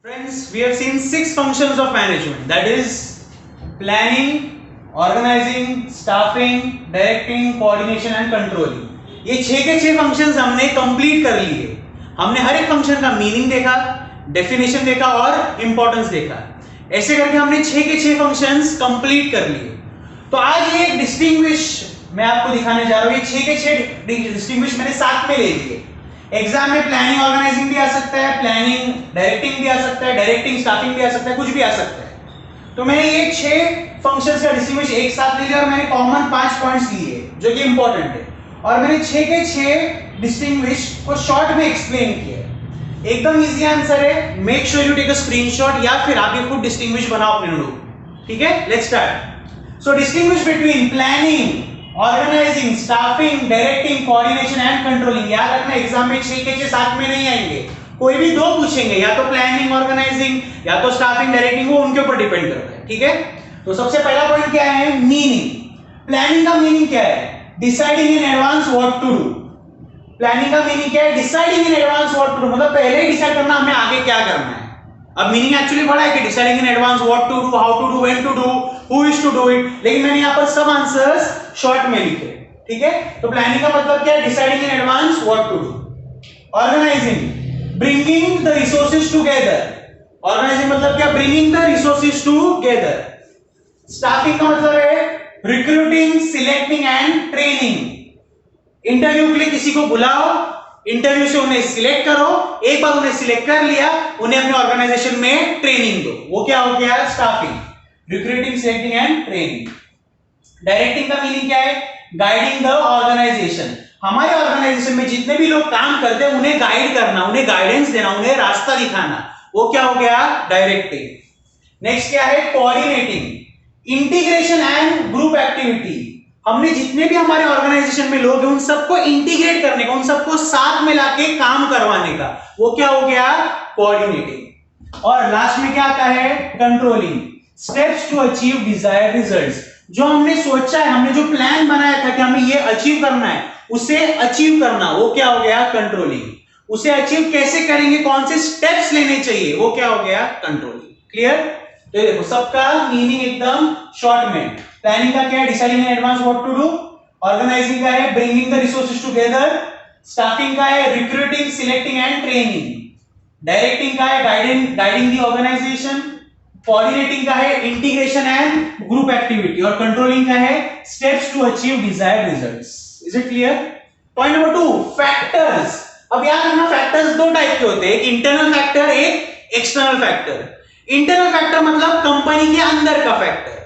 Friends, we have seen 6 functions of management, that is planning, organizing, staffing, directing, coordination and controlling. ये 6 के 6 functions हमने complete कर लिए। हमने हर एक फंक्शन का मीनिंग देखा, डेफिनेशन देखा और इंपॉर्टेंस देखा। ऐसे करके हमने 6 के 6 फंक्शंस कंप्लीट कर लिए। तो आज ये डिस्टिंग्विश मैं आपको दिखाने जा रहा हूं। ये 6 के 6 डिस्टिंग्विश मैंने साथ में ले लिए। एग्जाम में प्लानिंग ऑर्गेनाइजिंग भी आ सकता है, प्लानिंग डायरेक्टिंग भी आ सकता है, डायरेक्टिंग स्टाफिंग भी आ सकता है, कुछ भी आ सकता है। तो मैंने ये 6 फंक्शंस का डिस्टिंग्विश एक साथ ले लिया और मैंने कॉमन 5 पॉइंट्स लिए जो कि इंपॉर्टेंट है और मैंने 6 के 6 डिस्टिंग्विश को शॉर्ट में एक्सप्लेन किया। एकदम इजी आंसर है। Make sure you take a screenshot या फिर आप ये खुद डिस्टिंग्विश बनाओ अपने नोट। ठीक है, let's start. So distinguish between planning, organising, staffing, directing, coordination and controlling. याद रखना एग्जाम में 6 के 6 साथ में नहीं आएंगे, कोई भी दो पूछेंगे, या तो प्लानिंग ऑर्गेनाइजिंग या तो स्टाफिंग डायरेक्टिंग, वो उनके ऊपर डिपेंड करता है। ठीक है, तो सबसे पहला पॉइंट क्या है? मीनिंग। प्लानिंग का मीनिंग क्या है? Deciding in advance what to do. Planning का मीनिंग क्या है? Deciding in advance what to do, मतलब पहले ही डिसाइड करना हमें आगे क्या करना है। अब मीनिंग एक्चुअली बड़ा है कि deciding in advance what to do, how to do, when to do, who is to do it, लेकिन मैंने यहां पर सब आंसर्स शॉर्ट में लिखे। ठीक है, तो प्लानिंग का मतलब क्या है? Deciding in advance what to do. Organising, bringing the resources together. Organising मतलब क्या? Bringing the resources together. Staffing का मतलब है recruiting, selecting and training. Interview के लिए किसी को बुलाओ, इंटरव्यू से उन्हें सिलेक्ट करो, एक बार उन्हें सिलेक्ट कर लिया, उन्हें अपने ऑर्गेनाइजेशन में ट्रेनिंग दो, वो क्या हो गया? Staffing, recruiting, selecting and training. Directing का मीनिंग क्या है? Guiding the organisation. हमारे ऑर्गेनाइजेशन में जितने भी लोग काम करते हैं उन्हें गाइड करना, उन्हें गाइडेंस देना, उन्हें रास्ता दिखाना, वो क्या हो गया? डायरेक्टिंग। नेक्स्ट क्या है? Coordinating, integration and group activity. हमने जितने भी हमारे ऑर्गेनाइजेशन में लोग हैं उन सबको इंटीग्रेट करने का, उन सबको साथ में लाके काम करवाने का, वो क्या हो गया? कोऑर्डिनेटिंग। और लास्ट में क्या आता है? Controlling, steps to achieve desired results. जो हमने सोचा है, हमने जो प्लान बनाया था कि हमें ये अचीव करना है, उसे अचीव करना, वो क्या हो गया? कंट्रोलिंग। उसे अचीव कैसे करेंगे, कौन से स्टेप्स लेने चाहिए, वो क्या हो गया? कंट्रोलिंग। क्लियर? तो देखो सबका मीनिंग एकदम शॉर्ट में। प्लानिंग का क्या है? Deciding in advance what to do. Organising का है bringing the resources together. Staffing का है recruiting, selecting and training. Directing का है गाइडिंग द ऑर्गेनाइजेशन। कोऑर्डिनेटिंग का है इंटीग्रेशन एंड ग्रुप एक्टिविटी। और कंट्रोलिंग का है steps to achieve desired results. Is it clear? Point number 2, factors. अब याद रखना फैक्टर्स दो टाइप के होते हैं, एक इंटरनल फैक्टर, एक एक्सटर्नल फैक्टर। इंटरनल फैक्टर मतलब कंपनी के अंदर का फैक्टर,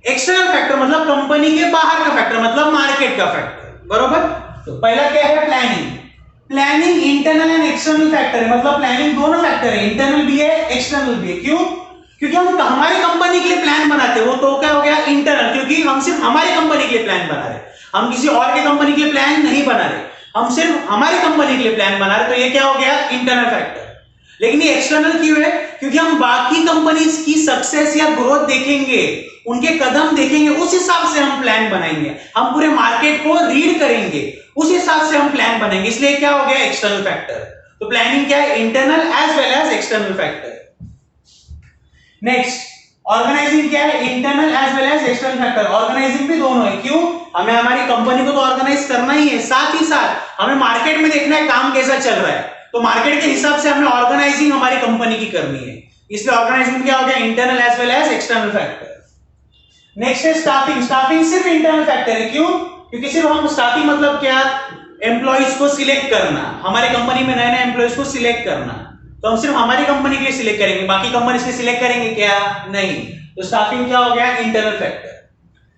एक्सटर्नल फैक्टर मतलब कंपनी के बाहर का फैक्टर, मतलब मार्केट का फैक्टर। बरोबर? तो पहला क्या है? Planning. Planning internal and external factor है, मतलब प्लानिंग दोनों फैक्टर है, इंटरनल भी है एक्सटर्नल भी है। क्यों? क्योंकि हम हमारी कंपनी के लिए प्लान बनाते हैं, वो तो क्या हो गया? इंटरनल, क्योंकि हम सिर्फ हमारी कंपनी के लिए प्लान बना रहे हैं, हम किसी और के कंपनी के लिए प्लान नहीं बना रहे, हम सिर्फ हमारी कंपनी के लिए प्लान बना रहे, तो ये क्या हो गया? Internal factor. लेकिन ये एक्सटर्नल क्यों है? क्योंकि हम बाकी कंपनीज की सक्सेस या ग्रोथ देखेंगे, उनके कदम देखेंगे, उस हिसाब से हम प्लान बनाएंगे, हम पूरे मार्केट को रीड करेंगे, उस हिसाब से हम प्लान बनाएंगे, इसलिए क्या हो गया? External factor. तो प्लानिंग क्या है? Internal as well as external factor. Next, organising क्या है? Internal as well as external factor. Organising भी दोनों है। क्यों? हमें हमारी कंपनी को तो ऑर्गेनाइज करना ही है, साथ ही साथ हमें मार्केट में देखना है काम कैसा चल रहा है, तो मार्केट के हिसाब से हमें ऑर्गेनाइजिंग हमारी कंपनी की करनी है, इसलिए ऑर्गेनाइजिंग क्या हो गया? Internal as well as external factor. Next है स्टाफिंग। स्टाफिंग सिर्फ इंटरनल फैक्टर है। क्यों? क्योंकि सिर्फ हम स्टाफिंग मतलब क्या? एम्प्लॉइज को सिलेक्ट करना, हमारे कंपनी में नए नए एम्प्लॉइज को सिलेक्ट करना, तो हम सिर्फ हमारी कंपनी के लिए सिलेक्ट करेंगे, बाकी कंपनी से सिलेक्ट करेंगे क्या? नहीं। तो स्टाफिंग क्या हो गया? Internal factor.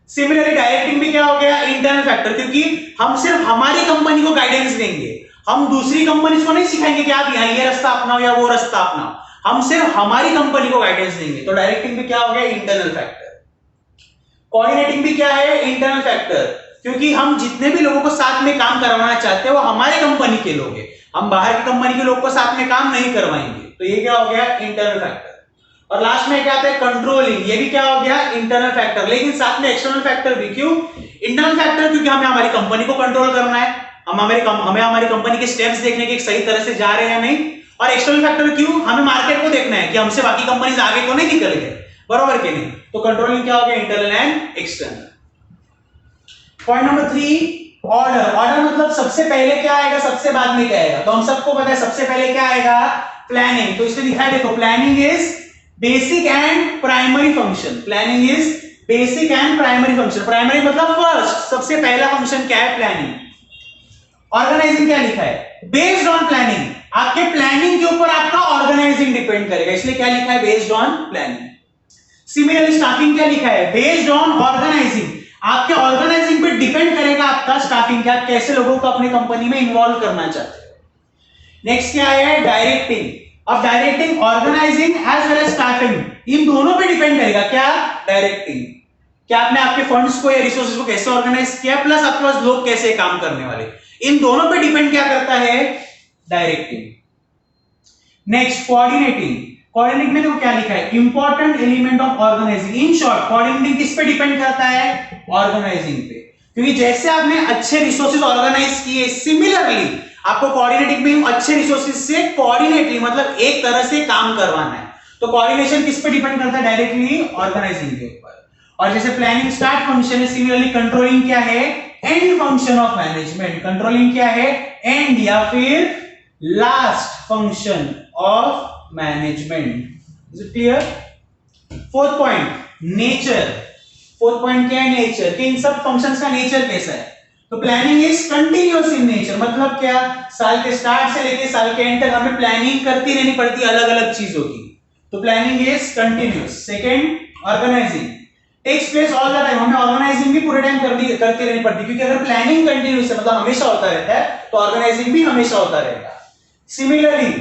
सिमिलरली डायरेक्टिंग भी क्या हो गया? इंटरनल फैक्टर, क्योंकि हम सिर्फ हमारी कंपनी को गाइडेंस देंगे, हम दूसरी कंपनी को नहीं सिखाएंगे कि आप यहाँ ये रास्ता अपनाओ या वो रास्ता अपनाओ, हम सिर्फ हमारी कंपनी को गाइडेंस देंगे, तो डायरेक्टिंग भी क्या हो गया? Internal factor. कोऑर्डिनेटिंग भी क्या है? इंटरनल फैक्टर, क्योंकि हम जितने भी लोगों को साथ में काम करवाना चाहते हैं वो हमारे कंपनी के लोग हैं, हम बाहर की कंपनी के लोग को साथ में काम नहीं करवाएंगे, तो ये क्या हो गया? Internal factor. और लास्ट में क्या आता है? कंट्रोलिंग। ये भी क्या हो गया? इंटरनल फैक्टर, लेकिन साथ में एक्सटर्नल फैक्टर भी। क्यों? इंटरनल फैक्टर क्योंकि हमें हमारी कंपनी को कंट्रोल करना है, हमें हमारी कंपनी के स्टेप्स देखने के सही तरह से जा रहे हैं या नहीं, और एक्सटर्नल फैक्टर क्यों? हमें मार्केट को देखना है कि हमसे बाकी कंपनीज आगे तो नहीं निकल गए, बरोबर के नहीं? तो कंट्रोलिंग क्या हो गया? Internal and external. Point number 3, order. Order मतलब सबसे पहले क्या आएगा, सबसे बाद में क्या आएगा? तो हम सबको पता है सबसे पहले क्या आएगा? प्लानिंग। तो इसमें लिखा है देखो, planning is basic and primary function. Planning is basic and primary function. Primary मतलब फर्स्ट, सबसे पहला फंक्शन क्या है? प्लानिंग। ऑर्गेनाइजिंग क्या लिखा है? Based on planning. आपके प्लानिंग के ऊपर आपका ऑर्गेनाइजिंग डिपेंड करेगा, इसलिए क्या लिखा है? Based on planning. Similarly staffing क्या लिखा है? Based on organising. आपके ऑर्गेनाइजिंग पे डिपेंड करेगा आपका स्टाफिंग, क्या आप कैसे लोगों को अपने कंपनी में इन्वॉल्व करना चाहते हो। नेक्स्ट क्या है? डायरेक्टिंग। अब directing organising as well as staffing, इन दोनों पे डिपेंड करेगा। क्या? डायरेक्टिंग। क्या आपने आपके फंड्स को या रिसोर्सेज को कैसे ऑर्गेनाइज किया, प्लस आपके पास लोग कैसे काम करने वाले, इन दोनों पे डिपेंड क्या करता है? डायरेक्टिंग। Next coordinating. कोऑर्डिनेटिंग में देखो क्या लिखा है? Important element of organising. In short coordinating किस पे डिपेंड करता है? ऑर्गेनाइजिंग पे। क्योंकि जैसे आपने अच्छे रिसोर्सेज ऑर्गेनाइज किए, सिमिलरली आपको कोऑर्डिनेटिंग में अच्छे रिसोर्सेज से कोऑर्डिनेटली मतलब एक तरह से काम करवाना है। तो कोऑर्डिनेशन किस पे डिपेंड करता है? डायरेक्टली ऑर्गेनाइजिंग के ऊपर। और जैसे प्लानिंग स्टार्ट फंक्शन है, सिमिलरली कंट्रोलिंग क्या है? And function of management. Controlling क्या है? एंड या फिर last function of management. Is it clear? Fourth point, nature. Fourth point क्या है? नेचर। कि इन सब फंक्शंस का नेचर कैसा है? तो planning is continuous in nature. मतलब क्या? साल के स्टार्ट से लेके साल के एंड तक हमें प्लानिंग करती रहनी पड़ती है अलग अलग चीजों की। तो planning is continuous. Second, organising takes place all the time. हमें ऑर्गेनाइजिंग भी पूरे टाइम करती रहनी पड़ती है, क्योंकि अगर प्लानिंग कंटिन्यूअस है मतलब हमेशा होता रहता है, तो ऑर्गेनाइजिंग भी हमेशा होता रहेगा। सिमिलरली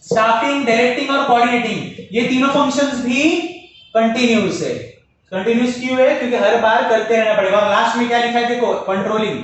स्टाफिंग, डायरेक्टिंग और कोऑर्डिनेटिंग, ये तीनों फंक्शंस भी कंटिन्यूअस है। कंटिन्यूअस क्यों है? क्योंकि हर बार करते रहना पड़ेगा। और लास्ट में क्या लिखा है देखो, controlling.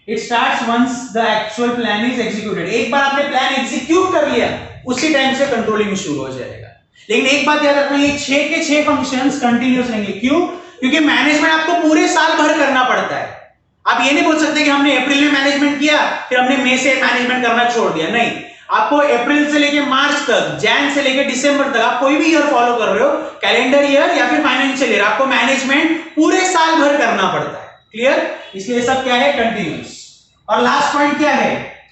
It starts once the actual plan is executed. एक बार आपने प्लान एग्जीक्यूट कर लिया, उसी टाइम से कंट्रोलिंग शुरू हो जाएगा। लेकिन एक बात याद रखना, ये 6 के 6 फंक्शंस कंटिन्यूअस रहेंगे। क्यों? क्योंकि मैनेजमेंट आपको पूरे साल भर करना पड़ता है। आप ये नहीं बोल सकते कि हमने अप्रैल में मैनेजमेंट किया, फिर हमने मई से मैनेजमेंट करना छोड़ दिया। नहीं, आपको अप्रैल से लेके मार्च तक, जैन से लेके दिसंबर तक, आप कोई भी ईयर फॉलो कर रहे हो, कैलेंडर ईयर या फिर फाइनेंशियल ईयर, आपको मैनेजमेंट पूरे साल भर करना पड़ता है। क्लियर? इसलिए सब क्या है? कंटिन्यूअस। और लास्ट पॉइंट क्या है?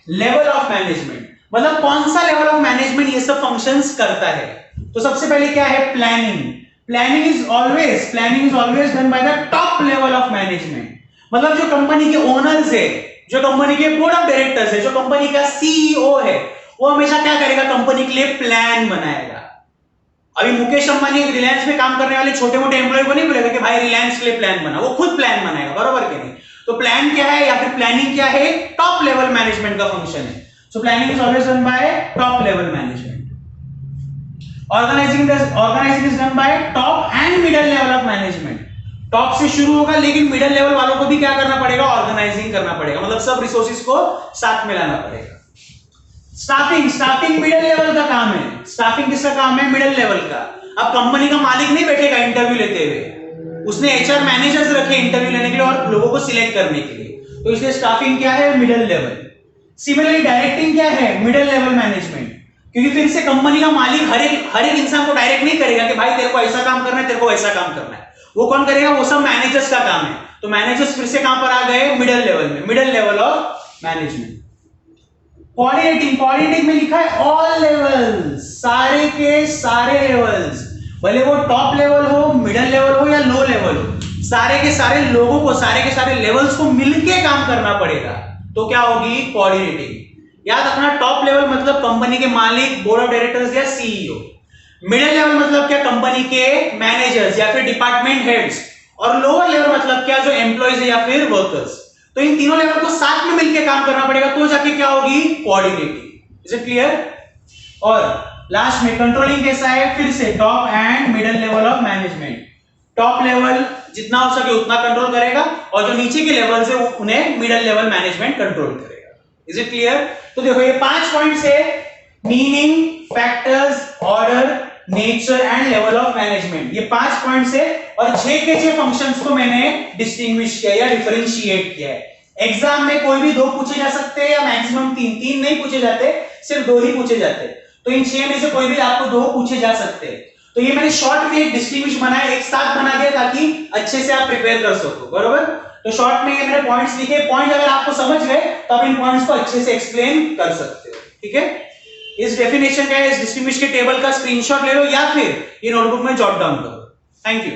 Level of management. मतलब कौन सा लेवल ऑफ मैनेजमेंट ये सब फंक्शंस करता है। तो सबसे पहले क्या है? Planning. Planning is always done by the top level of management. मतलब जो कंपनी के ओनर्स है, जो कंपनी के बोर्ड ऑफ डायरेक्टर्स है, जो कंपनी का सीईओ है, वो हमेशा क्या करेगा? कंपनी के लिए प्लान बनाएगा। अभी मुकेश अंबानी रिलायंस में काम करने वाले छोटे मोटे एम्प्लॉय को नहीं बोलेगा कि भाई रिलायंस के लिए प्लान बना, वो खुद प्लान बनाएगा, बरोबर के नहीं? तो प्लान क्या है या फिर प्लानिंग क्या है? टॉप लेवल मैनेजमेंट का फंक्शन है। So planning is always done by top level management. Organizing is done by top and middle level of management. Top से शुरू होगा, लेकिन मिडिल लेवल वालों को भी क्या करना पड़ेगा? ऑर्गेनाइजिंग करना पड़ेगा, मतलब सब रिसोर्सेज को साथ में लाना पड़ेगा। स्टाफिंग मिडिल लेवल का काम है। स्टाफिंग किसका काम है? मिडिल लेवल का। अब कंपनी का मालिक नहीं बैठेगा इंटरव्यू लेते हुए, उसने एचआर मैनेजर्स रखे इंटरव्यू लेने के लिए और लोगों को सिलेक्ट करने के लिए। तो इसलिए स्टाफिंग क्या है? Middle level. सिमिलरली डायरेक्टिंग क्या है? Middle level management. क्योंकि फिर से कंपनी का मालिक हर एक इंसान को डायरेक्ट नहीं करेगा कि भाई तेरे को ऐसा काम करना है, तेरे को ऐसा काम करना है। वो कौन करेगा? वो सब मैनेजर्स का काम है। तो मैनेजर्स फिर से कहां पर आ गए? मिडिल लेवल में, middle level of management. Coordinating में लिखा है ऑल लेवल्स, सारे के सारे लेवल्स, भले वो टॉप लेवल हो, मिडिल लेवल हो या लो लेवल हो, सारे के सारे लोगों को, सारे के सारे लेवल्स को मिलके काम करना पड़ेगा। तो क्या होगी? कोऑर्डिनेटिंग। याद रखना, टॉप लेवल मतलब कंपनी के मालिक, बोर्ड ऑफ डायरेक्टर्स या सीईओ। मिडिल लेवल मतलब क्या? कंपनी के मैनेजर्स या फिर डिपार्टमेंट हेड्स। और लोअर लेवल मतलब क्या? जो एम्प्लॉइज है या फिर वर्कर्स। तो इन तीनों लेवल को साथ में मिलकर काम करना पड़ेगा, तो जाके क्या होगी? कोऑर्डिनेटिंग। Is it clear? और लास्ट में कंट्रोलिंग कैसा है? फिर से top and middle level of management. Top level जितना हो सके उतना कंट्रोल करेगा, और जो नीचे के लेवल है उन्हें मिडिल लेवल मैनेजमेंट कंट्रोल करेगा। Is it clear? तो देखो ये 5 पॉइंट्स है, meaning, factors, order, nature and level of management. ये 5 पॉइंट्स है, और 6 के 6 फंक्शंस को मैंने डिस्टिंग्विश किया या डिफरेंशिएट किया है। एग्जाम में कोई भी 2 पूछे जा सकते हैं या मैक्सिमम 3 नहीं पूछे जाते, सिर्फ 2 ही पूछे जाते हैं, तो इन 6 में से कोई भी आपको 2 पूछे जा सकते हैं। तो ये मैंने शॉर्ट में एक डिस्टिंग्विश बनाया, एक साथ बना दिया ताकि अच्छे से आप प्रिपेयर कर सको, बरोबर। तो शॉर्ट में ये मैंने पॉइंट्स लिखे, पॉइंट अगर आपको समझ गए तो आप इन पॉइंट्स को अच्छे से एक्सप्लेन कर सकते हो, ठीक है। इस डेफिनेशन का, इस डिस्टिंग्विश के टेबल का स्क्रीनशॉट ले लो या फिर ये नोटबुक में जॉट डाउन करो। Thank you.